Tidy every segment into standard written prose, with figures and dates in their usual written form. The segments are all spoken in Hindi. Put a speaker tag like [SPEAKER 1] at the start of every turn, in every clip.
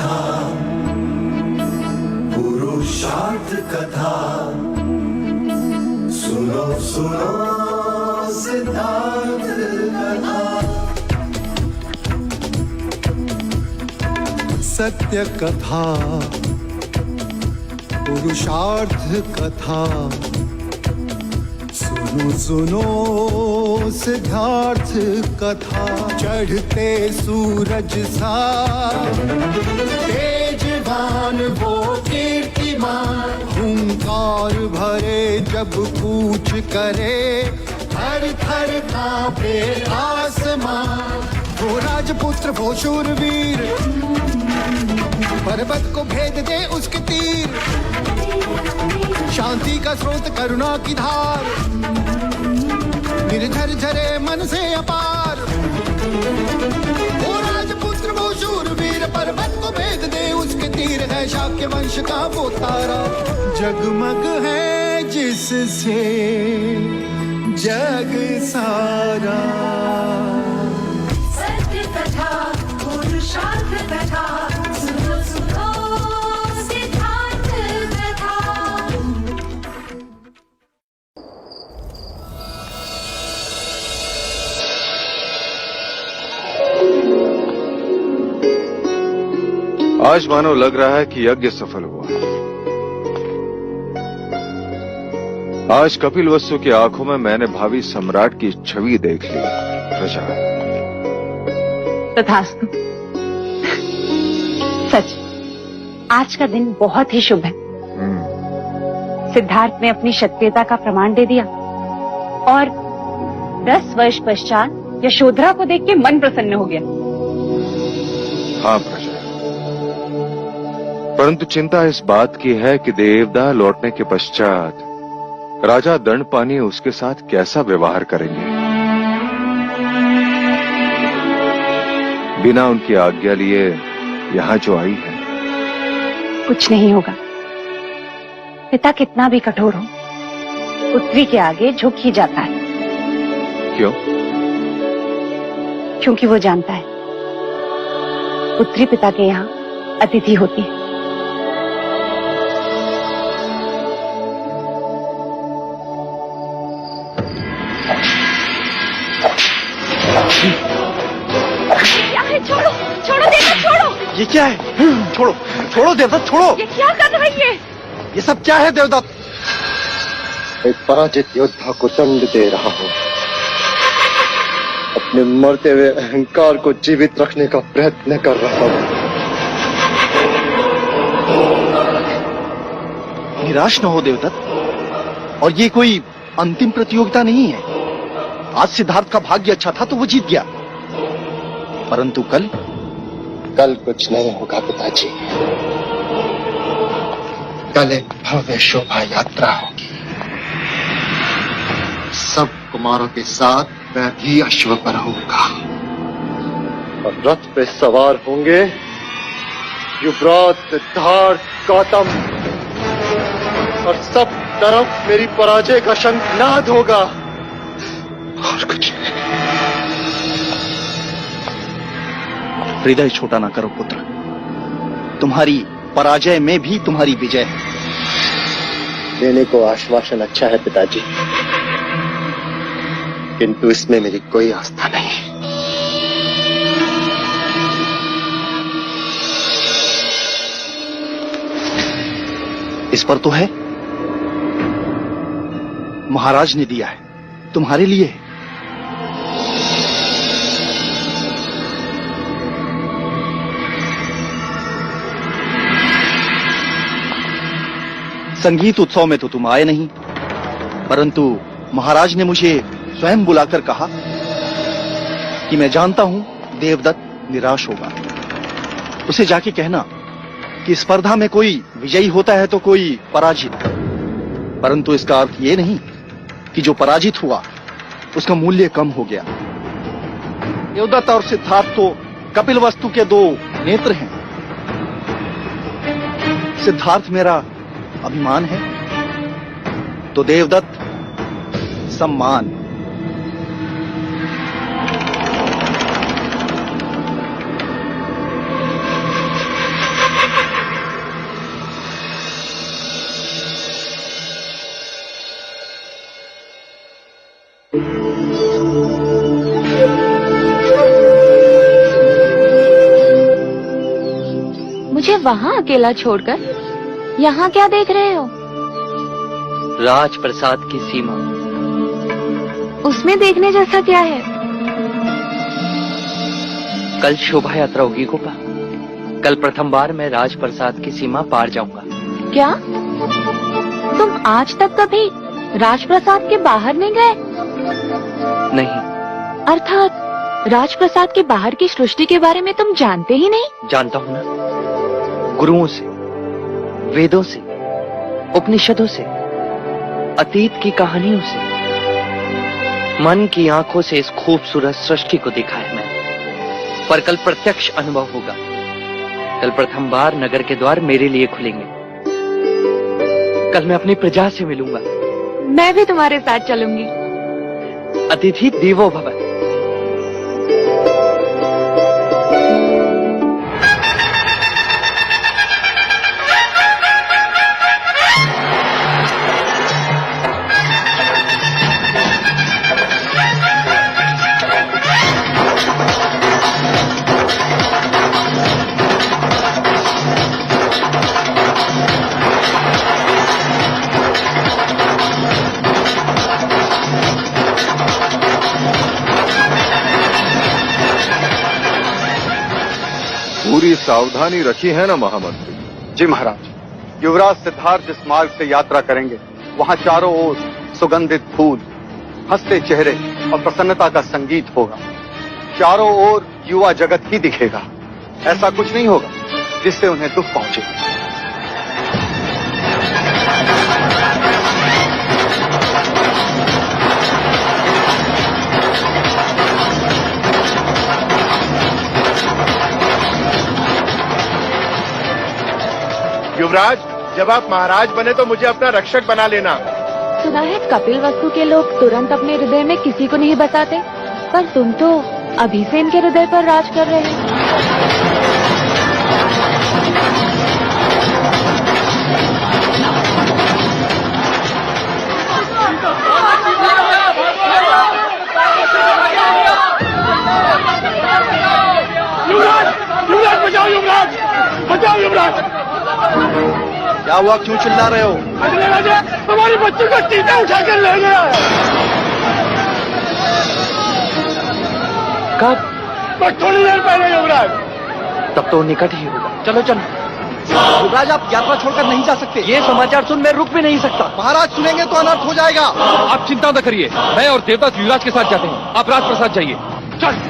[SPEAKER 1] कथा, पुरुषार्थ कथा, सुनो सुनो सिद्धार्थ कथा।
[SPEAKER 2] सत्य कथा, पुरुषार्थ कथा, सुनो सुनो सिद्धार्थ कथा। चढ़ते सूरज सा तेजवान वो कीर्तिमान, हुंकार भरे जब कूच करे, थर थर कांपे आसमान। वो राजपुत्र वो शूरवीर, पर्वत को भेद दे उसके तीर, शांति का स्रोत करुणा की धार, निर्झर झरे मन से अपार। वो राजपुत्र वो शूरवीर, पर्वत को भेद दे उसके तीर, है शाक्य वंश का वो तारा, जगमग है जिससे जग सारा।
[SPEAKER 3] सत्य कथा, पुरुषार्थ कथा, सुनो सुनो सिद्धार्थ कथा।
[SPEAKER 4] आज मानो लग रहा है कि यज्ञ सफल हुआ। आज कपिल वस्तु की आंखों में मैंने भावी सम्राट की छवि देख ली। प्रजा
[SPEAKER 5] तथास्तु। सच, आज का दिन बहुत ही शुभ है। सिद्धार्थ ने अपनी क्षत्रियता का प्रमाण दे दिया और 10 वर्ष पश्चात यशोधरा को देख के मन प्रसन्न हो गया।
[SPEAKER 4] हाँ प्रजा, परंतु चिंता इस बात की है कि देवदा लौटने के पश्चात राजा दंडपानी उसके साथ कैसा व्यवहार करेंगे। बिना उनकी आज्ञा लिए यहाँ जो आई है।
[SPEAKER 5] कुछ नहीं होगा। पिता कितना भी कठोर हो, पुत्री के आगे झुक ही जाता है।
[SPEAKER 4] क्यों?
[SPEAKER 5] क्योंकि वो जानता है पुत्री पिता के यहाँ अतिथि होती है। क्या है? छोड़ो, छोड़ो देवता, छोड़ो।
[SPEAKER 6] ये क्या है? छोड़ो, छोड़ो देवदत्त, छोड़ो।
[SPEAKER 5] ये क्या कर रही है?
[SPEAKER 6] ये सब क्या है देवदत्त?
[SPEAKER 7] एक पराजित योद्धा को दंड दे रहा हूँ। अपने मरते हुए अहंकार को जीवित रखने का प्रयत्न कर रहा हूँ।
[SPEAKER 6] निराश न हो देवदत्त, और ये कोई अंतिम प्रतियोगिता नहीं है। आज सिद्धार्थ का भाग्य अच्छा था तो वो जीत गया, परंतु कल
[SPEAKER 7] कुछ नहीं होगा पिताजी। कल एक भव्य शोभा यात्रा होगी। सब कुमारों के साथ मैं भी अश्व पर होऊंगा और रथ पे सवार होंगे युवराज सिद्धार्थ गौतम, और सब तरफ मेरी पराजय का शंखनाद होगा और कुछ नहीं।
[SPEAKER 6] हृदय छोटा ना करो पुत्र, तुम्हारी पराजय में भी तुम्हारी विजय है।
[SPEAKER 7] देने को आश्वासन अच्छा है पिताजी, किंतु इसमें मेरी कोई आस्था नहीं।
[SPEAKER 6] इस पर तो है, महाराज ने दिया है, तुम्हारे लिए है। संगीत उत्सव में तो तुम आए नहीं, परंतु महाराज ने मुझे स्वयं बुलाकर कहा कि मैं जानता हूं देवदत्त निराश होगा। उसे जाके कहना कि स्पर्धा में कोई विजयी होता है तो कोई पराजित, परंतु इसका अर्थ ये नहीं कि जो पराजित हुआ उसका मूल्य कम हो गया। देवदत्त और सिद्धार्थ तो कपिल वस्तु के दो नेत्र हैं। सिद्धार्थ मेरा अभिमान है तो देवदत्त सम्मान।
[SPEAKER 5] मुझे वहाँ अकेला छोड़कर यहाँ क्या देख रहे हो?
[SPEAKER 8] राजप्रसाद की सीमा।
[SPEAKER 5] उसमें देखने जैसा क्या है?
[SPEAKER 8] कल शोभा यात्रा होगी गोपा। कल प्रथम बार मैं राजप्रसाद की सीमा पार जाऊंगा।
[SPEAKER 5] क्या तुम आज तक कभी राजप्रसाद के बाहर नहीं गए?
[SPEAKER 8] नहीं।
[SPEAKER 5] अर्थात राजप्रसाद के बाहर की सृष्टि के बारे में तुम जानते ही नहीं?
[SPEAKER 8] जानता हूँ ना, गुरुओं से, वेदों से, उपनिषदों से, अतीत की कहानियों से, मन की आंखों से इस खूबसूरत सृष्टि को देखा है मैंने। पर कल प्रत्यक्ष अनुभव होगा। कल प्रथम बार नगर के द्वार मेरे लिए खुलेंगे। कल मैं अपनी प्रजा से मिलूंगा।
[SPEAKER 5] मैं भी तुम्हारे साथ चलूंगी।
[SPEAKER 8] अतिथि देवो भव।
[SPEAKER 4] पूरी सावधानी रखी है ना महामंत्री?
[SPEAKER 9] जी महाराज। युवराज सिद्धार्थ जिस मार्ग से यात्रा करेंगे वहां चारों ओर सुगंधित फूल, हंसते चेहरे और प्रसन्नता का संगीत होगा। चारों ओर युवा जगत ही दिखेगा। ऐसा कुछ नहीं होगा जिससे उन्हें दुख पहुंचे।
[SPEAKER 10] युवराज, जब आप महाराज बने तो मुझे अपना रक्षक बना लेना।
[SPEAKER 5] सुना है कपिल वस्तु के लोग तुरंत अपने हृदय में किसी को नहीं बसाते, पर तुम तो अभी से इनके हृदय पर राज कर रहे हो।
[SPEAKER 10] युवराज, युवराज बचाओ, युवराज बचाओ, युवराज।
[SPEAKER 6] क्या हुआ, क्यों चिल्ला रहे हो?
[SPEAKER 10] अगले राजा हमारी बच्ची को चीता उठाकर ले गया।
[SPEAKER 8] कब?
[SPEAKER 10] बस थोड़ी देर पहले युवराज।
[SPEAKER 8] तब तो निकट ही होगा। चलो चलो।
[SPEAKER 6] युवराज, आप यात्रा छोड़कर नहीं जा सकते।
[SPEAKER 8] ये समाचार सुन मैं रुक भी नहीं सकता।
[SPEAKER 6] महाराज सुनेंगे तो अनर्थ हो जाएगा।
[SPEAKER 11] आप चिंता न करिए, मैं और देवदत्त युवराज के साथ जाते हैं। आप राजप्रसाद जाइए।
[SPEAKER 10] चल।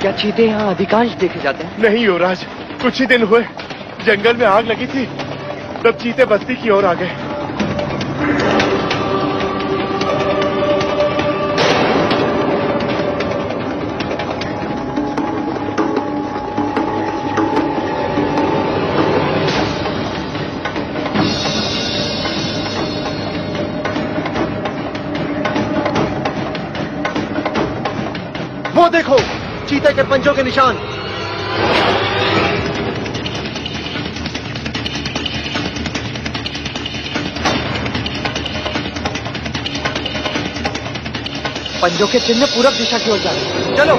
[SPEAKER 8] क्या चीते यहाँ अधिकांश देखे जाते हैं?
[SPEAKER 10] नहीं युवराज, कुछ ही दिन हुए जंगल में आग लगी थी, तब चीते बस्ती की ओर आ गए।
[SPEAKER 6] वो देखो, चीते के पंजों के निशान।
[SPEAKER 8] पंजों के चिन्ह पूरब दिशा की ओर जा रहे हैं। चलो।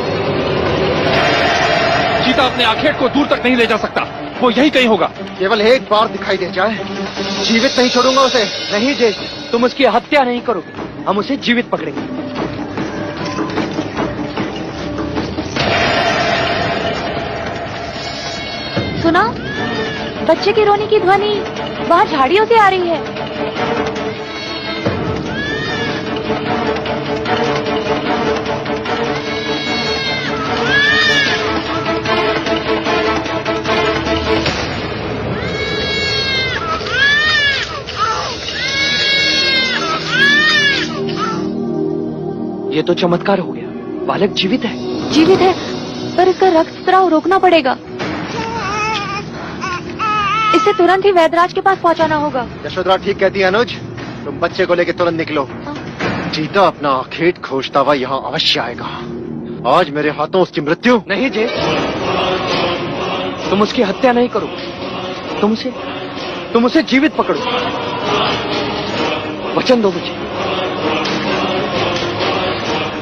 [SPEAKER 11] चीता अपने आखेट को दूर तक नहीं ले जा सकता, वो यही कहीं होगा।
[SPEAKER 6] केवल एक बार दिखाई दे जाए, जीवित नहीं छोड़ूंगा उसे।
[SPEAKER 8] नहीं जेठ, तुम उसकी हत्या नहीं करोगे, हम उसे जीवित पकड़ेंगे।
[SPEAKER 5] सुना, बच्चे की रोने की ध्वनि बाहर झाड़ियों से आ रही है।
[SPEAKER 8] ये तो चमत्कार हो गया, बालक जीवित है।
[SPEAKER 5] जीवित है, पर इसका रक्तस्राव रोकना पड़ेगा। इसे तुरंत ही वैद्यराज के पास पहुंचाना होगा।
[SPEAKER 6] यशोधरा ठीक कहती है अनुज,
[SPEAKER 7] तुम बच्चे को लेके तुरंत निकलो। चीता अपना आखेट खोजता हुआ यहाँ अवश्य आएगा। आज मेरे हाथों उसकी मृत्यु
[SPEAKER 8] नहीं जे, तुम उसकी हत्या नहीं करो, तुम उसे जीवित पकड़ो। वचन दो मुझे,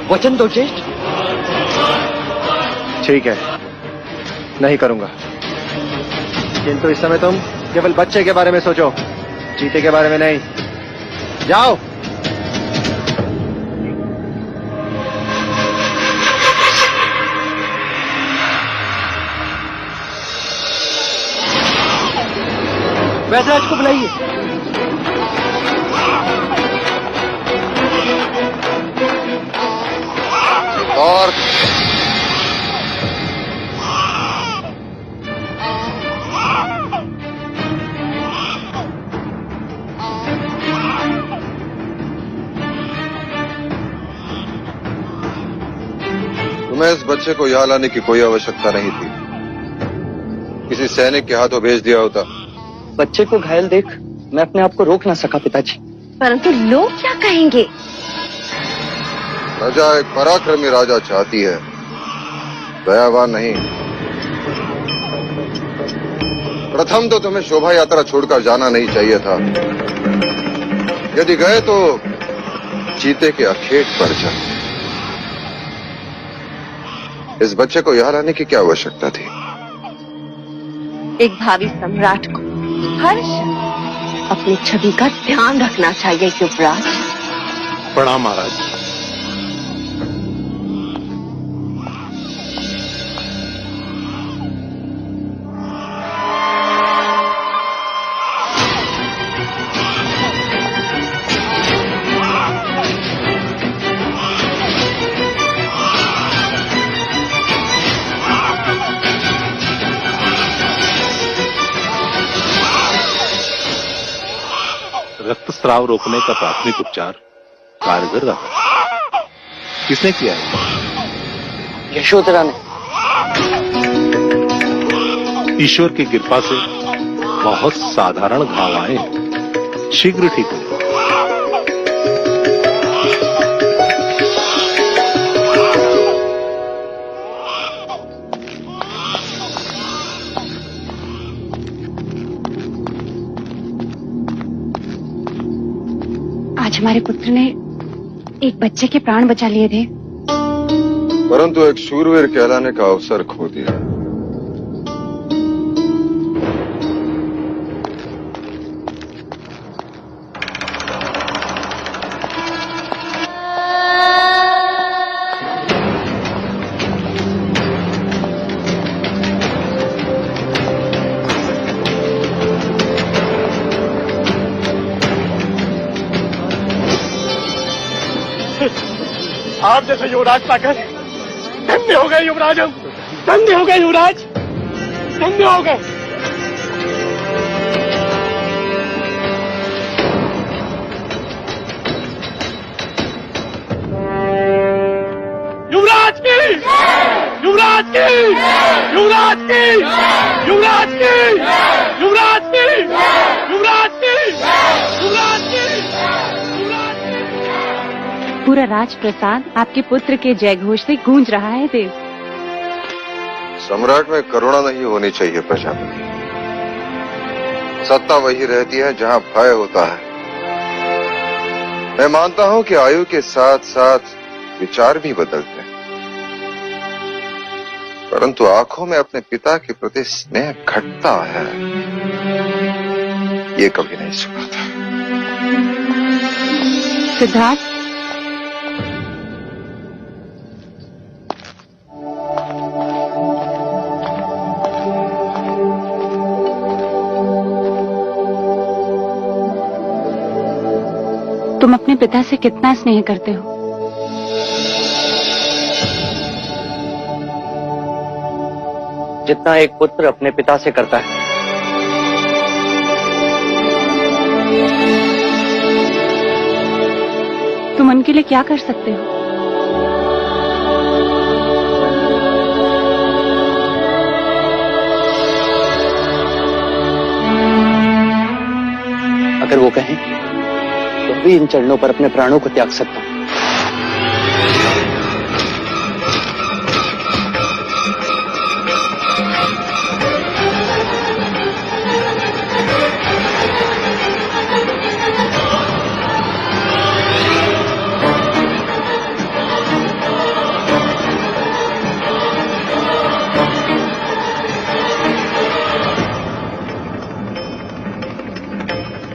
[SPEAKER 8] वचन दो ज्येष्ठ।
[SPEAKER 7] ठीक है, नहीं करूंगा, किंतु इस समय तुम केवल बच्चे के बारे में सोचो, चीते के बारे में नहीं। जाओ।
[SPEAKER 8] वैदराज को बुलाइए।
[SPEAKER 9] और तुम्हें इस बच्चे को यहाँ लाने की कोई आवश्यकता नहीं थी। किसी सैनिक के हाथों भेज दिया होता।
[SPEAKER 8] बच्चे को घायल देख मैं अपने आप को रोक ना सका पिताजी।
[SPEAKER 5] परंतु लोग क्या कहेंगे?
[SPEAKER 9] प्रजा एक पराक्रमी राजा चाहती है, दयावान नहीं। प्रथम तो तुम्हें शोभा यात्रा छोड़कर जाना नहीं चाहिए था। यदि गए तो चीते के अखेट पर जाए। इस बच्चे को यहाँ लाने की क्या आवश्यकता थी?
[SPEAKER 5] एक भावी सम्राट को हर अपनी छवि का ध्यान रखना चाहिए युवराज।
[SPEAKER 10] प्रणाम महाराज। रक्तस्राव रोकने का प्राथमिक उपचार कारगर रहा। किसने किया है?
[SPEAKER 8] यशोधरा ने।
[SPEAKER 10] ईश्वर की कृपा से बहुत साधारण घाव आए, शीघ्र ठीक हो।
[SPEAKER 5] आज हमारे पुत्र ने एक बच्चे के प्राण बचा लिए थे,
[SPEAKER 9] परंतु एक शूरवीर कहलाने का अवसर खो दिया।
[SPEAKER 10] आप जैसे युवराज पाकर धन्य हो गए युवराज, हम धन्य हो गए युवराज, धन्य हो गए। युवराज की, युवराज की, युवराज की, युवराज की, युवराज की, युवराज की, युवराज की।
[SPEAKER 5] पूरा राजप्रसाद आपके पुत्र के जयघोष से गूंज रहा है देव।
[SPEAKER 9] सम्राट में करुणा नहीं होनी चाहिए प्रजापति। सत्ता वही रहती है जहां भय होता है। मैं मानता हूं कि आयु के साथ साथ विचार भी बदलते हैं, परंतु आंखों में अपने पिता के प्रति स्नेह घटता है, ये कभी नहीं सुना था।
[SPEAKER 5] सिद्धार्थ, तुम अपने पिता से कितना स्नेह करते हो?
[SPEAKER 8] जितना एक पुत्र अपने पिता से करता है।
[SPEAKER 5] तुम उनके लिए क्या कर सकते हो?
[SPEAKER 8] अगर वो कहें तो तब भी इन चरणों पर अपने प्राणों को त्याग सकता हूं।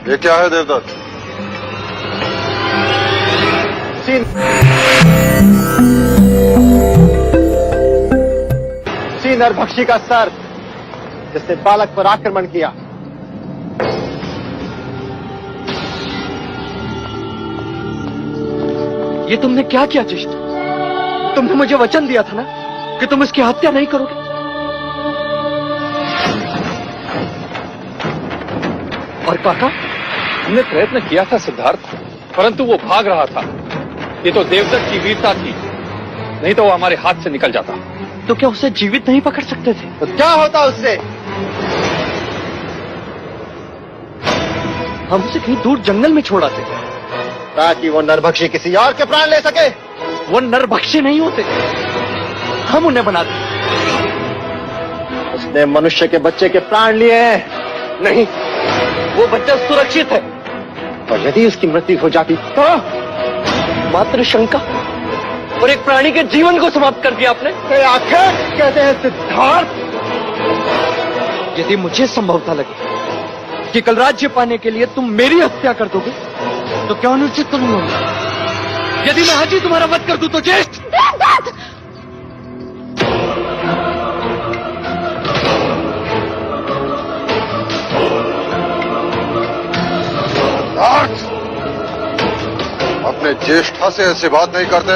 [SPEAKER 9] ये क्या है देवदत्त?
[SPEAKER 7] उसी नरभक्षी का सर जिसने बालक पर आक्रमण किया।
[SPEAKER 8] ये तुमने क्या किया जिष्ट? तुमने मुझे वचन दिया था ना कि तुम इसकी हत्या नहीं करोगे।
[SPEAKER 11] और काका, हमने प्रयत्न किया था सिद्धार्थ, परंतु वो भाग रहा था। ये तो देवदत्त की वीरता थी, नहीं तो वो हमारे हाथ से निकल जाता।
[SPEAKER 8] तो क्या उसे जीवित नहीं पकड़ सकते थे?
[SPEAKER 7] तो क्या होता उससे?
[SPEAKER 8] हम उसे कहीं दूर जंगल में छोड़ आते
[SPEAKER 7] ताकि वो नरभक्षी किसी और के प्राण ले सके।
[SPEAKER 8] वो नरभक्षी नहीं होते, हम उन्हें बनाते।
[SPEAKER 7] उसने मनुष्य के बच्चे के प्राण लिए हैं।
[SPEAKER 8] नहीं, वो बच्चा सुरक्षित है।
[SPEAKER 7] और यदि उसकी मृत्यु हो जाती तो?
[SPEAKER 8] मात्र शंका और एक प्राणी के जीवन को समाप्त कर दिया आपने।
[SPEAKER 7] आखिर कहते हैं सिद्धार्थ,
[SPEAKER 8] यदि मुझे संभवता लगे कि कल राज्य पाने के लिए तुम मेरी हत्या कर दोगे तो क्या अनुचित करूंगा? यदि मैं आज ही तुम्हारा वध कर दूं तो ज्येष्ठ।
[SPEAKER 9] अपने ज्येष्ठा से ऐसी बात नहीं करते।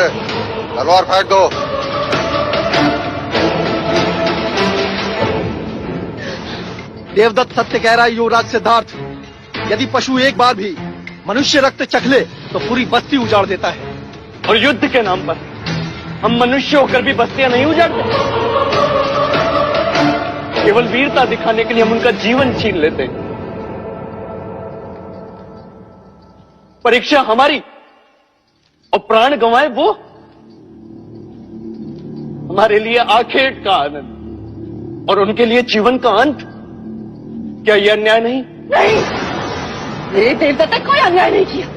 [SPEAKER 9] तलवार फेंक दो।
[SPEAKER 6] देवदत्त सत्य कह रहा है युवराज सिद्धार्थ। यदि पशु एक बार भी मनुष्य रक्त चख ले तो पूरी बस्ती उजाड़ देता है।
[SPEAKER 8] और युद्ध के नाम पर हम मनुष्य होकर भी बस्तियां नहीं उजाड़ते। केवल वीरता दिखाने के लिए हम उनका जीवन छीन लेते। परीक्षा हमारी और प्राण गंवाए वो हमारे लिए आखेट का आनंद और उनके लिए जीवन का अंत। क्या यह अन्याय नहीं?
[SPEAKER 5] नहीं, मेरे देवदत्त ने कोई अन्याय नहीं किया।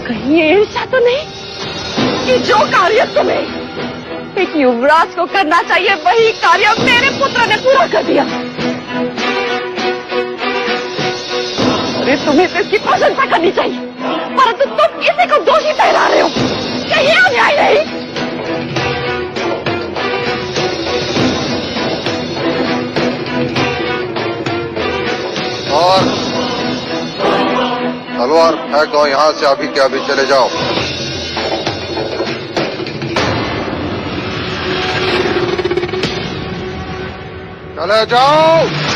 [SPEAKER 5] कहीं ये ईर्ष्या तो नहीं कि जो कार्य तुम्हें एक युवराज को करना चाहिए वही कार्य मेरे पुत्र ने पूरा कर दिया। अरे तुम्हें तो इसकी प्रशंसा करनी चाहिए, परंतु तुम किसी को दोषी ठहरा रहे हो। क्या ये अन्याय नहीं?
[SPEAKER 9] और तलवार फेंक दो यहाँ से, अभी के अभी चले जाओ। चले जाओ।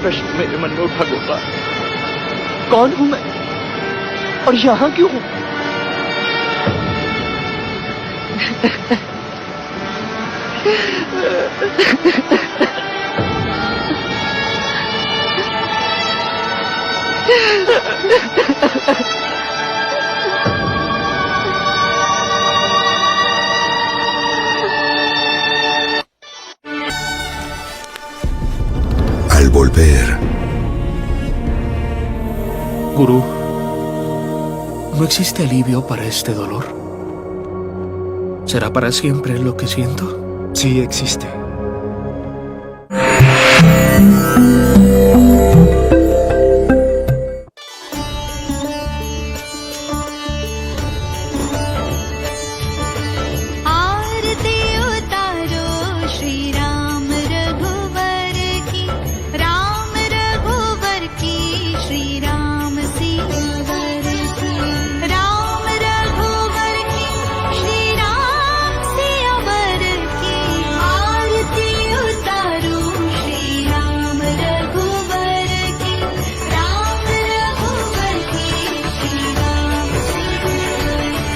[SPEAKER 6] प्रश्न मेरे मन में उठा गोपाल। कौन हूं मैं और यहां क्यों हूं?
[SPEAKER 1] Al volver,
[SPEAKER 2] Gurú, ¿no existe alivio para este dolor? ¿Será para siempre lo que siento?
[SPEAKER 12] Sí existe.
[SPEAKER 3] आरती उतारो श्री राम रघुवर की, राम रघुवर की, श्री राम सियावर की, राम रघुवर की, श्री राम सियावर की। आरती उतारो श्री राम रघुवर की, राम रघुवर की, श्री राम सियावर की।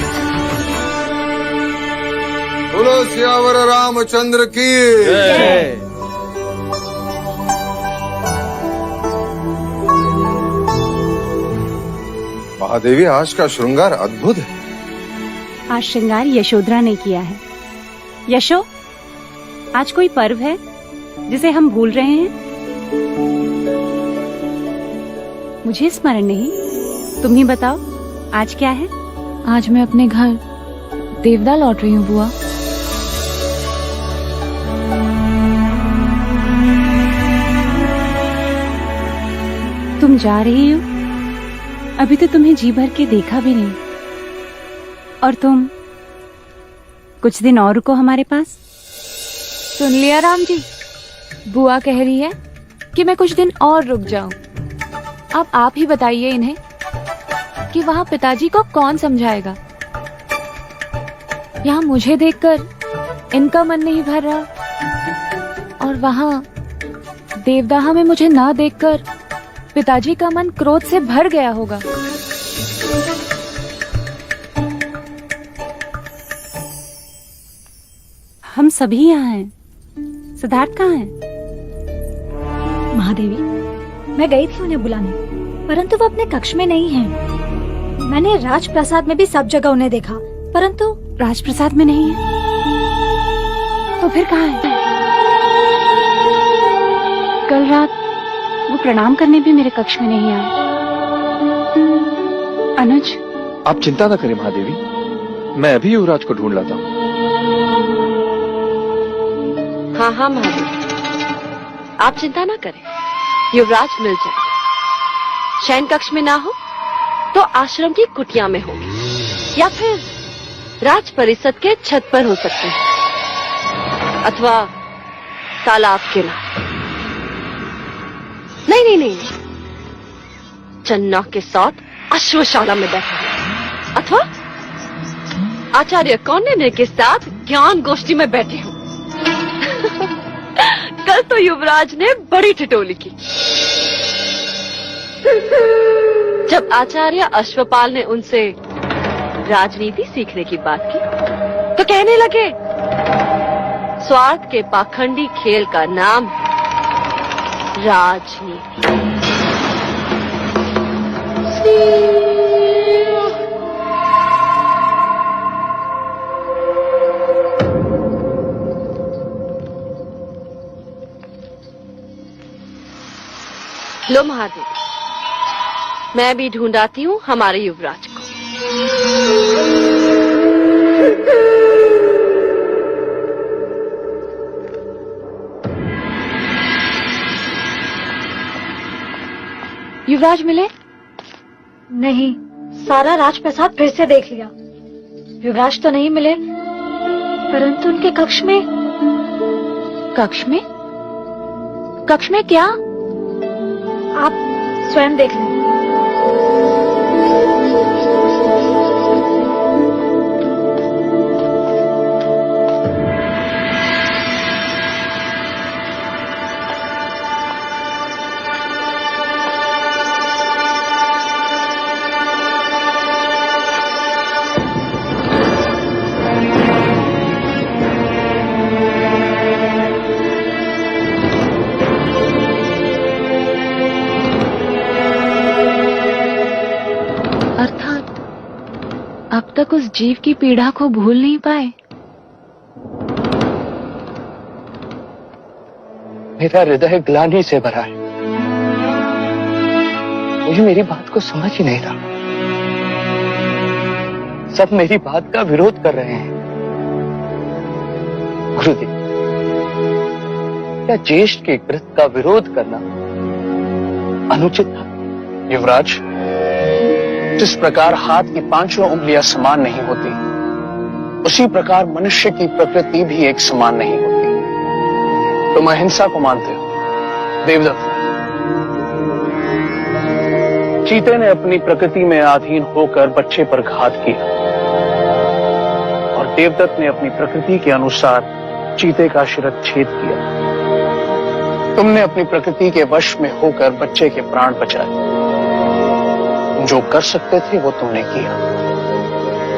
[SPEAKER 7] बोलो सियावर रामचंद्र की। महादेवी, आज का श्रृंगार अद्भुत है।
[SPEAKER 5] आज श्रृंगार यशोधरा ने किया है। यशो, आज कोई पर्व है जिसे हम भूल रहे हैं? मुझे स्मरण नहीं, तुम ही बताओ आज क्या है?
[SPEAKER 13] आज मैं अपने घर देवदा लौट रही हूँ बुआ।
[SPEAKER 5] तुम जा रही हो? अभी तो तुम्हें जी भर के देखा भी नहीं। और तुम कुछ दिन और रुको हमारे पास।
[SPEAKER 13] सुन लिया राम जी, बुआ कह रही है कि मैं कुछ दिन और रुक जाऊं। अब आप ही बताइए इन्हें कि वहाँ पिताजी को कौन समझाएगा। यहाँ मुझे देखकर इनका मन नहीं भर रहा, और वहाँ देवदाह में मुझे ना देखकर पिताजी का मन क्रोध से भर गया होगा।
[SPEAKER 5] हम सभी यहाँ हैं। सिद्धार्थ कहाँ है?
[SPEAKER 14] महादेवी, मैं गई थी उन्हें बुलाने, परंतु वो अपने कक्ष में नहीं है। मैंने राजप्रसाद में भी सब जगह उन्हें देखा, परंतु
[SPEAKER 5] राजप्रसाद में नहीं है। तो फिर कहाँ है? कल रात वो प्रणाम करने भी मेरे कक्ष में नहीं आए। अनुज,
[SPEAKER 4] आप चिंता न करें महादेवी, मैं अभी युवराज को ढूंढ लाता हूँ।
[SPEAKER 8] हाँ हाँ महादेवी, आप चिंता ना करें, युवराज मिल जाए। शयन कक्ष में ना हो तो आश्रम की कुटिया में होगी, या फिर राज परिषद के छत पर हो सकते हैं, अथवा तालाब किनारे। नहीं नहीं नहीं, चन्ना के साथ अश्वशाला में बैठे हैं, अथवा आचार्य कौंडिन्य के साथ ज्ञान गोष्ठी में बैठे हूँ। कल तो युवराज ने बड़ी ठिठोली की जब आचार्य अश्वपाल ने उनसे राजनीति सीखने की बात की, तो कहने लगे स्वार्थ के पाखंडी खेल का नाम है राजनीति। लो महादेव, मैं भी ढूंढाती हूँ हमारे युवराज को।
[SPEAKER 13] युवराज मिले?
[SPEAKER 14] नहीं, सारा राजप्रसाद फिर से देख लिया। युवराज तो नहीं मिले, परंतु उनके कक्ष में।
[SPEAKER 13] कक्ष में? कक्ष में क्या?
[SPEAKER 14] आप स्वयं देख लें।
[SPEAKER 13] अब तक उस जीव की पीड़ा को भूल नहीं पाए।
[SPEAKER 8] मेरा हृदय ग्लानि से भरा है। मुझे मेरी बात को समझ ही नहीं रहा। सब मेरी बात का विरोध कर रहे हैं। गुरुदेव, क्या ज्येष्ठ के कृत्य का विरोध करना अनुचित था?
[SPEAKER 11] युवराज, जिस प्रकार हाथ की पांचों उंगलियां समान नहीं होती, उसी प्रकार मनुष्य की प्रकृति भी एक समान नहीं होती। तुम अहिंसा को मानते हो देवदत्त। चीते ने अपनी प्रकृति में अधीन होकर बच्चे पर घात किया और देवदत्त ने अपनी प्रकृति के अनुसार चीते का शिरच्छेद किया। तुमने अपनी प्रकृति के वश में होकर बच्चे के प्राण बचाए। जो कर सकते थे वो तुमने किया।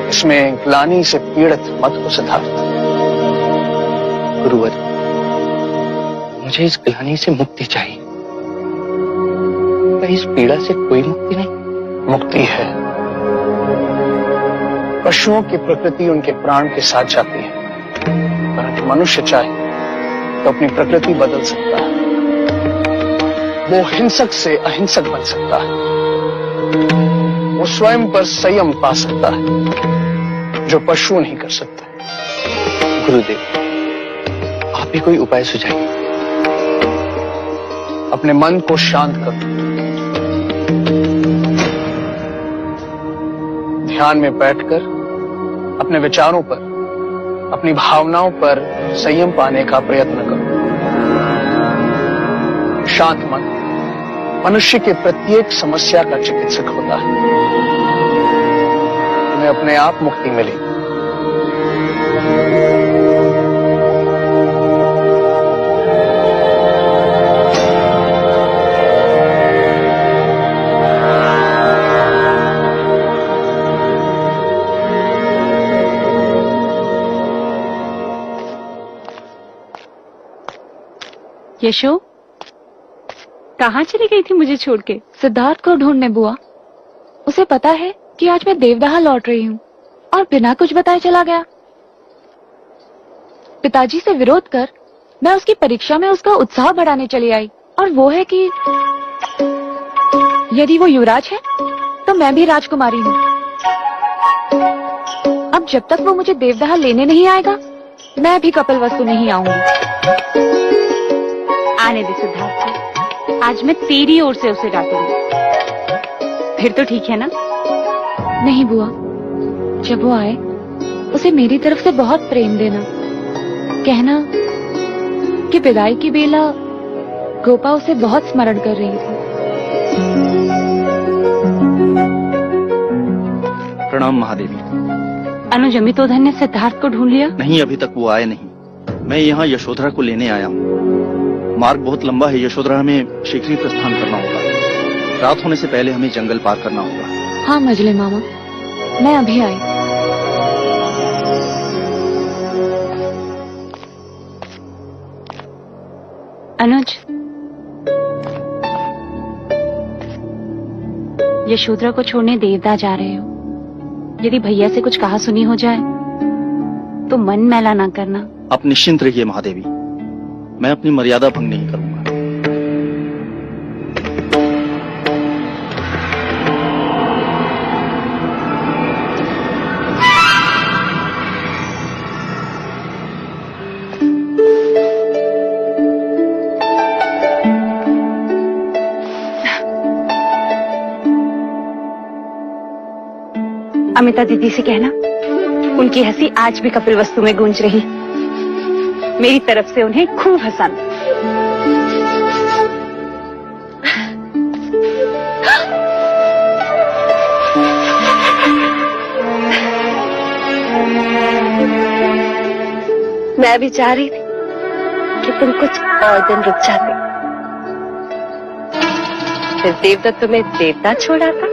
[SPEAKER 11] इसमें ग्लानि से पीड़ित मत हो सिद्धार्थ।
[SPEAKER 8] गुरुवर, मुझे इस ग्लानि से मुक्ति चाहिए। पर इस पीड़ा से कोई मुक्ति नहीं।
[SPEAKER 11] मुक्ति है। पशुओं की प्रकृति उनके प्राण के साथ जाती है, परंतु मनुष्य चाहे तो अपनी प्रकृति बदल सकता है। वो हिंसक से अहिंसक बन सकता है। वो स्वयं पर संयम पा सकता है, जो पशु नहीं कर सकते।
[SPEAKER 8] गुरुदेव, आप ही कोई उपाय सुझाइए।
[SPEAKER 11] अपने मन को शांत करो। ध्यान में बैठकर अपने विचारों पर, अपनी भावनाओं पर संयम पाने का प्रयत्न करो। शांत मन मनुष्य के प्रत्येक समस्या का चिकित्सक होता है। तुम्हें अपने आप मुक्ति मिलेगी।
[SPEAKER 5] यशो, कहाँ चली गई थी मुझे छोड़ के?
[SPEAKER 13] सिद्धार्थ को ढूंढने बुआ। उसे पता है कि आज मैं देवदाह लौट रही हूँ और बिना कुछ बताए चला गया। पिताजी से विरोध कर मैं उसकी परीक्षा में उसका उत्साह बढ़ाने चली आई, और वो है कि यदि वो युवराज है तो मैं भी राजकुमारी हूँ। अब जब तक वो मुझे देवदाह लेने नहीं आएगा, मैं भी कपिलवस्तु नहीं आऊंगी।
[SPEAKER 5] आने दे सिद्धार्थ, आज मैं तेरी ओर से उसे डांटूंगी। फिर तो ठीक है ना?
[SPEAKER 13] नहीं बुआ, जब वो आए उसे मेरी तरफ से बहुत प्रेम देना। कहना कि विदाई की बेला गोपा उसे बहुत स्मरण कर रही थी।
[SPEAKER 6] प्रणाम महादेवी।
[SPEAKER 5] अनुज, अमितोधन ने सिद्धार्थ को ढूंढ लिया?
[SPEAKER 6] नहीं, अभी तक वो आए नहीं। मैं यहाँ यशोधरा को लेने आया हूँ। मार्ग बहुत लंबा है। यशोधरा हमें शीघ्र ही प्रस्थान करना होगा। रात होने से पहले हमें जंगल पार करना होगा।
[SPEAKER 13] हाँ मजले मामा, मैं अभी आई।
[SPEAKER 5] अनुज, यशोधरा को छोड़ने देवदा जा रहे हो। यदि भैया से कुछ कहा सुनी हो जाए तो मन मैला ना करना।
[SPEAKER 6] आप निश्चिंत रहिए महादेवी, मैं अपनी मर्यादा भंग नहीं करूंगा।
[SPEAKER 5] अमिता दीदी से कहना उनकी हंसी आज भी कपिलवस्तु में गूंज रही। मेरी तरफ से उन्हें खूब हंसाना।
[SPEAKER 12] मैं भी चाह रही थी कि तुम कुछ और दिन रुक जाते। फिर देवदत्त तुम्हें देवता छोड़ा था।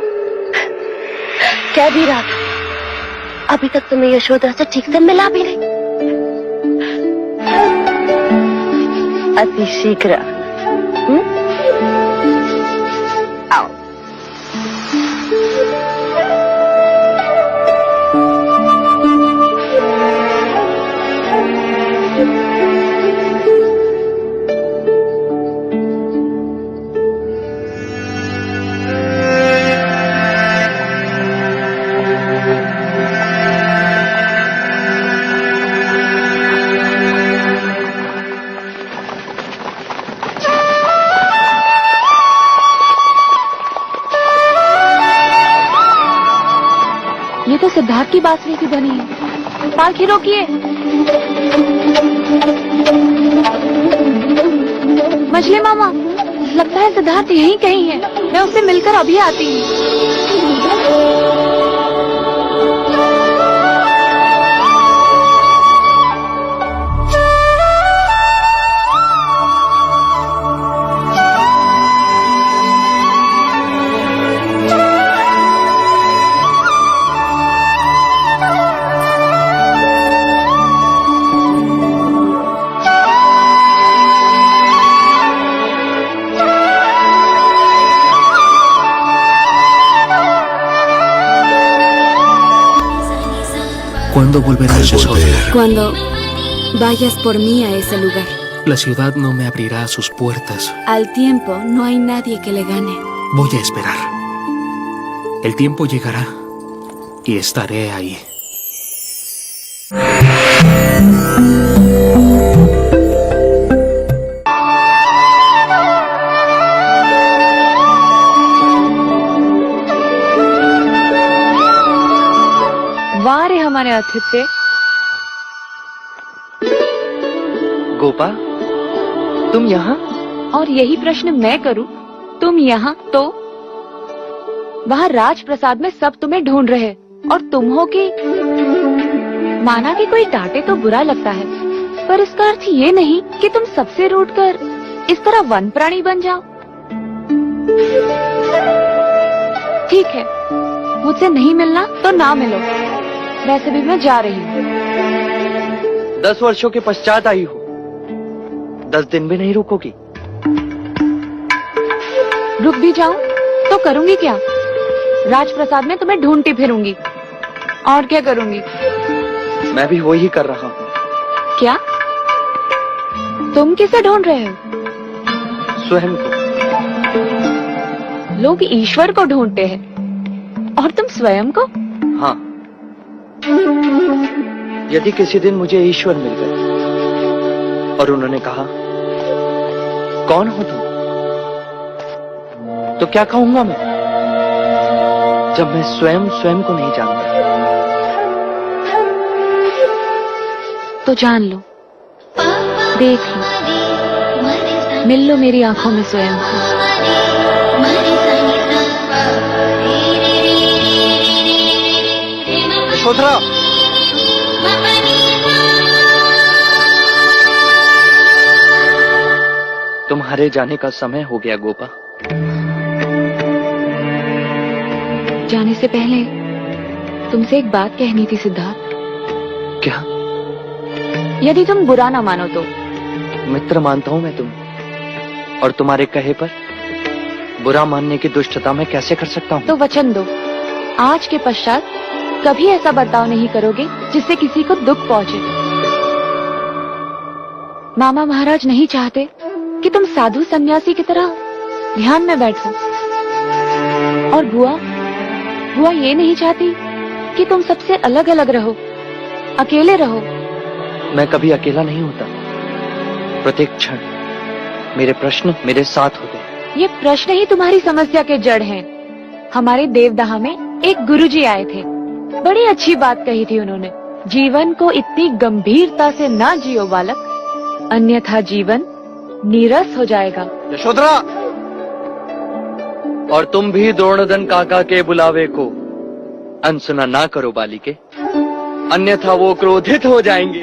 [SPEAKER 12] क्या भी रहा था, अभी तक तुम्हें यशोधरा से ठीक से मिला भी नहीं। अति शीघ्र आओ।
[SPEAKER 13] तो सिद्धार्थ की बांसुरी की ध्वनि है। पालकी रोकिए। मछली मामा, लगता है सिद्धार्थ यहीं कहीं है। मैं उससे मिलकर अभी आती हूँ।
[SPEAKER 15] ¿Cuándo volverás, Yashoda?
[SPEAKER 16] Cuando vayas por mí a ese lugar.
[SPEAKER 15] La ciudad no me abrirá sus puertas.
[SPEAKER 16] Al tiempo no hay nadie que le gane.
[SPEAKER 15] Voy a esperar. El tiempo llegará y estaré ahí.
[SPEAKER 13] वाह रे हमारे आतिथ्य।
[SPEAKER 8] गोपा, तुम यहाँ?
[SPEAKER 13] और यही प्रश्न मैं करूं, तुम यहाँ तो? वहाँ राजप्रसाद में सब तुम्हें ढूंढ रहे और तुम हो कि? माना कि कोई डांटे तो बुरा लगता है, पर इसका अर्थ ये नहीं कि तुम सबसे रूठकर इस तरह वन प्राणी बन जाओ। ठीक है, मुझसे नहीं मिलना तो ना मिलो। वैसे भी मैं जा रही हूँ।
[SPEAKER 8] 10 वर्षों के पश्चात आई हो, 10 दिन भी नहीं रुकोगी?
[SPEAKER 13] रुक भी जाऊं तो करूंगी क्या? राजप्रसाद में तुम्हें ढूंढती फिरूंगी। और क्या करूंगी?
[SPEAKER 8] मैं भी वही कर रहा हूँ।
[SPEAKER 13] क्या? तुम किसे ढूंढ रहे हो?
[SPEAKER 8] स्वयं को।
[SPEAKER 13] लोग ईश्वर को ढूंढते हैं और तुम स्वयं को?
[SPEAKER 8] हाँ। यदि किसी दिन मुझे ईश्वर मिल गए और उन्होंने कहा, कौन हो तुम? तो क्या कहूंगा मैं, जब मैं स्वयं को नहीं जानता?
[SPEAKER 13] तो जान लो, देख लो, मिल लो मेरी आंखों में स्वयं को।
[SPEAKER 6] यशोधरा,
[SPEAKER 8] तुम्हारे जाने का समय हो गया गोपा।
[SPEAKER 13] जाने से पहले तुमसे एक बात कहनी थी सिद्धार्थ।
[SPEAKER 8] क्या?
[SPEAKER 13] यदि तुम बुरा ना मानो तो।
[SPEAKER 8] मित्र मानता हूं मैं तुम, और तुम्हारे कहे पर बुरा मानने की दुष्टता मैं कैसे कर सकता हूं?
[SPEAKER 13] तो वचन दो, आज के पश्चात कभी ऐसा बर्ताव नहीं करोगे जिससे किसी को दुख पहुंचे। मामा महाराज नहीं चाहते कि तुम साधु सन्यासी की तरह ध्यान में बैठो, और बुआ ये नहीं चाहती कि तुम सबसे अलग अलग रहो, अकेले रहो।
[SPEAKER 8] मैं कभी अकेला नहीं होता। प्रत्येक क्षण मेरे प्रश्न मेरे साथ होते।
[SPEAKER 13] ये प्रश्न ही तुम्हारी समस्या के जड़ हैं। हमारे देवदाह में एक गुरुजी आए थे, बड़ी अच्छी बात कही थी उन्होंने। जीवन को इतनी गंभीरता से ना जियो बालक, अन्यथा जीवन नीरस हो जाएगा।
[SPEAKER 8] यशोधरा, और तुम भी द्रोणोदन काका के बुलावे को अनसुना ना करो बालिके, अन्यथा वो क्रोधित हो जाएंगे।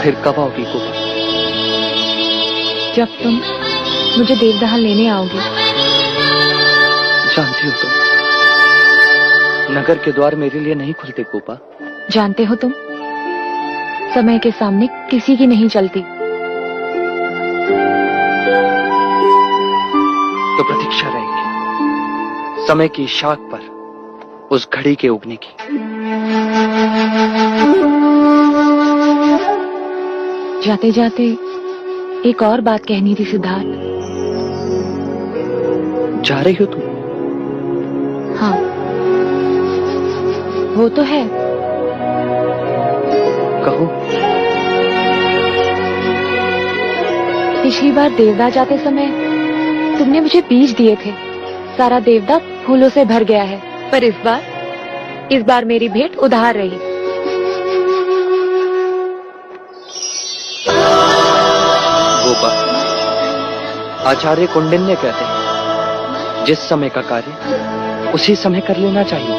[SPEAKER 8] फिर कब आओगी गोपा?
[SPEAKER 13] जब तुम मुझे देवदाह लेने आओगे।
[SPEAKER 8] जानती हो तुम, नगर के द्वार मेरे लिए नहीं खुलते गोपा।
[SPEAKER 13] जानते हो तुम, समय के सामने किसी की नहीं चलती।
[SPEAKER 8] तो प्रतीक्षा रहेगी समय की शाख पर उस घड़ी के उगने की।
[SPEAKER 13] जाते जाते एक और बात कहनी थी सिद्धार्थ।
[SPEAKER 8] जा रही हो तुम?
[SPEAKER 13] हाँ, वो तो है,
[SPEAKER 8] कहो।
[SPEAKER 13] पिछली बार देवदास जाते समय तुमने मुझे बीज दिए थे। सारा देवदास फूलों से भर गया है, पर इस बार मेरी भेंट उधार रही।
[SPEAKER 8] गोपा, आचार्य कौंडिन्य कहते हैं, जिस समय का कार्य उसी समय कर लेना चाहिए,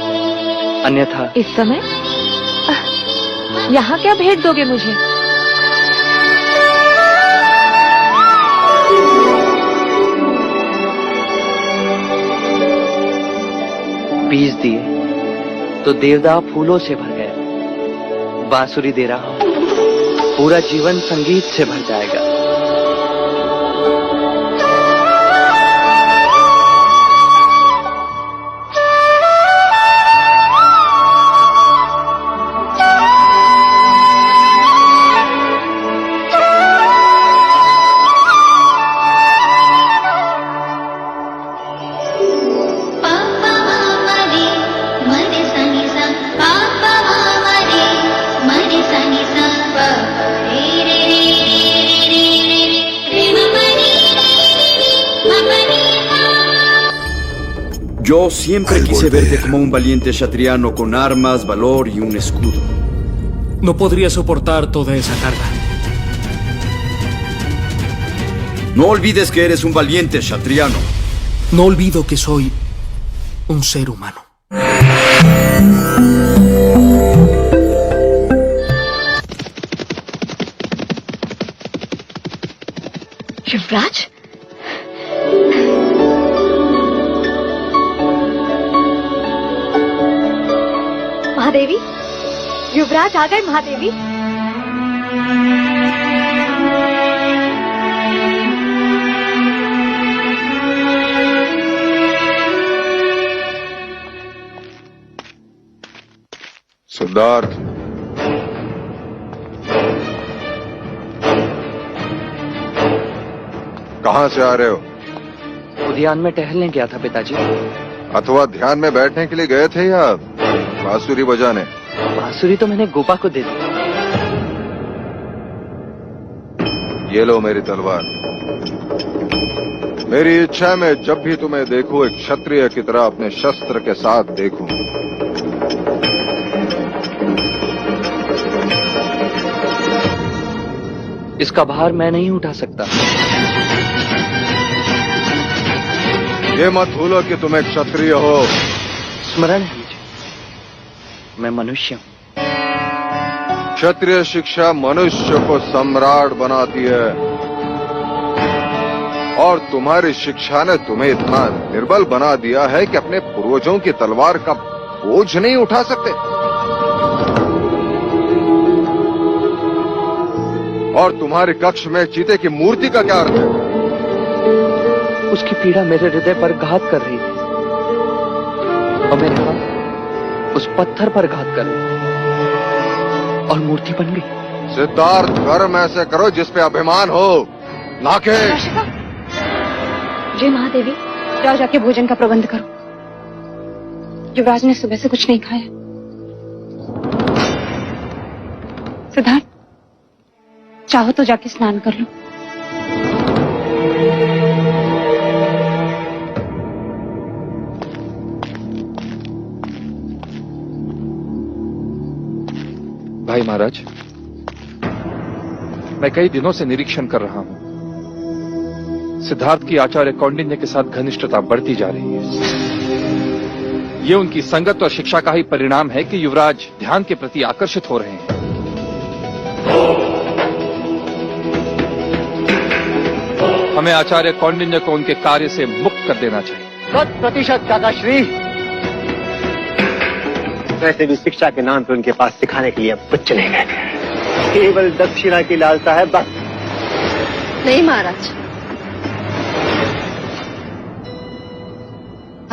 [SPEAKER 8] अन्यथा।
[SPEAKER 13] इस समय यहाँ क्या भेंट दोगे मुझे?
[SPEAKER 8] बीज दिए तो देवदा फूलों से भर गया। बांसुरी दे रहा हूं, पूरा जीवन संगीत से भर जाएगा।
[SPEAKER 17] Yo siempre quise verte como un valiente chatriano con armas, valor y un escudo.
[SPEAKER 15] No podría soportar toda esa carga.
[SPEAKER 17] No olvides que eres un valiente chatriano.
[SPEAKER 15] No olvido que soy un ser humano.
[SPEAKER 14] युवराज, महादेवी, युवराज आ गए। महादेवी,
[SPEAKER 4] सिद्धार्थ, कहां से आ रहे हो?
[SPEAKER 8] उद्यान में टहलने गया था पिताजी।
[SPEAKER 4] अथवा ध्यान में बैठने के लिए गए थे या बांसुरी बजाने?
[SPEAKER 8] बांसुरी तो मैंने गोपा को दे दी।
[SPEAKER 4] ये लो मेरी तलवार। मेरी इच्छा है मैं जब भी तुम्हें देखूं एक क्षत्रिय की तरह अपने शस्त्र के साथ देखूं।
[SPEAKER 8] इसका भार मैं नहीं उठा सकता।
[SPEAKER 4] ये मत भूलो कि तुम एक क्षत्रिय हो।
[SPEAKER 8] स्मरण है मुझे, मैं मनुष्य हूं।
[SPEAKER 4] क्षत्रिय शिक्षा मनुष्य को सम्राट बनाती है और तुम्हारी शिक्षा ने तुम्हें इतना निर्बल बना दिया है कि अपने पूर्वजों की तलवार का बोझ नहीं उठा सकते। और तुम्हारे कक्ष में चीते की मूर्ति का क्या अर्थ है?
[SPEAKER 8] उसकी पीड़ा मेरे हृदय पर घात कर रही थी और मेरे हाथ उस पत्थर पर घात कर रहे थे और मूर्ति बन गई।
[SPEAKER 4] सिद्धार्थ, कर्म ऐसे करो जिस पे अभिमान हो, ना के।
[SPEAKER 5] जय महादेवी, जाओ जाके भोजन का प्रबंध करो। युवराज ने सुबह से कुछ नहीं खाया। सिद्धार्थ, चाहो तो जाके स्नान कर लो।
[SPEAKER 18] भाई महाराज, मैं कई दिनों से निरीक्षण कर रहा हूं। सिद्धार्थ की आचार्य कौंडिन्य के साथ घनिष्ठता बढ़ती जा रही है। ये उनकी संगत और शिक्षा का ही परिणाम है कि युवराज ध्यान के प्रति आकर्षित हो रहे हैं। हमें आचार्य कौंडिन्य को उनके कार्य से मुक्त कर देना चाहिए।
[SPEAKER 10] 100% काकाश्री। वैसे भी शिक्षा के नाम पर उनके पास सिखाने के लिए कुछ नहीं गए थे। केवल दक्षिणा की लालसा है बस।
[SPEAKER 12] नहीं महाराज,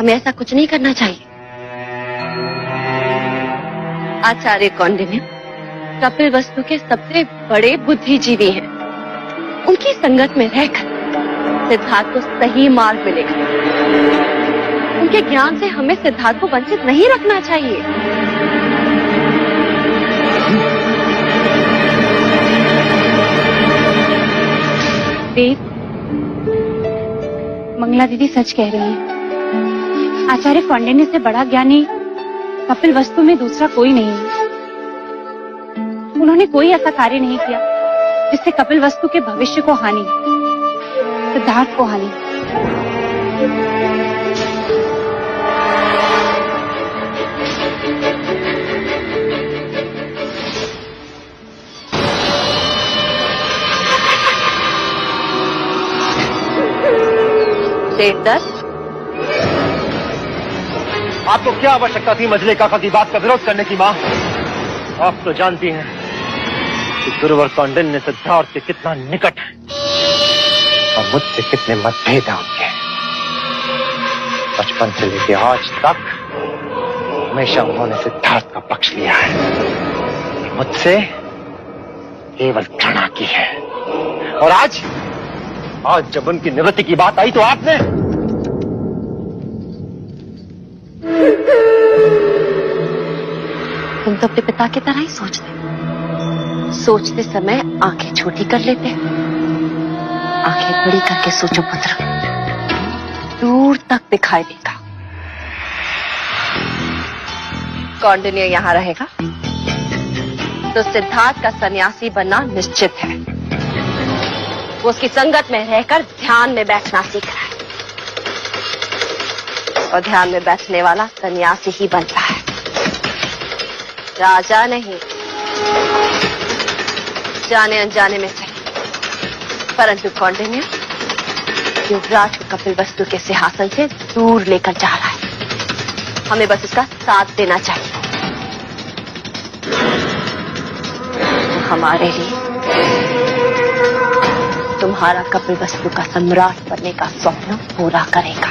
[SPEAKER 12] हमें ऐसा कुछ नहीं करना चाहिए। आचार्य कौंडिन्य कपिल वस्तु के सबसे बड़े बुद्धिजीवी हैं। उनकी संगत में रहकर सिद्धार्थ को सही मार्ग मिलेगा। उनके ज्ञान से हमें सिद्धार्थ को वंचित नहीं रखना चाहिए।
[SPEAKER 5] देव, मंगला दीदी सच कह रही है। आचार्य कौंडिन्य से बड़ा ज्ञानी कपिल वस्तु में दूसरा कोई नहीं है। उन्होंने कोई ऐसा कार्य नहीं किया जिससे कपिल वस्तु के भविष्य को हानि, सिद्धार्थ को हानि।
[SPEAKER 12] देवदत्त,
[SPEAKER 10] आपको क्या आवश्यकता थी मजलिका की बात का विरोध करने की मां? आप तो जानती हैं कि गुरुवर कौंडिन्य सिद्धार्थ के कितना निकट है और मुझसे कितने मतभेद हैं उनके। बचपन से लेकर आज तक हमेशा उन्होंने सिद्धार्थ का पक्ष लिया है, मुझसे केवल घृणा की है। और आज जब उनकी निवृत्ति की बात आई तो आपने
[SPEAKER 12] तुम तो अपने पिता की तरह ही सोचते समय आंखें छोटी कर लेते हैं। आंखें बड़ी करके सोचो पुत्र, दूर तक दिखाई देगा। कौंडिन्य यहाँ रहेगा तो सिद्धार्थ का सन्यासी बनना निश्चित है। वो उसकी संगत में रहकर ध्यान में बैठना सीख रहा है, और ध्यान में बैठने वाला सन्यासी ही बनता है, राजा नहीं। जाने अनजाने में सही, परंतु कौंडिन्य युवराज को कपिल वस्तु के सिंहासन से दूर लेकर जा रहा है। हमें बस उसका साथ देना चाहिए। हमारे लिए तुम्हारा कपिल वस्तु का सम्राट बनने का स्वप्न पूरा करेगा।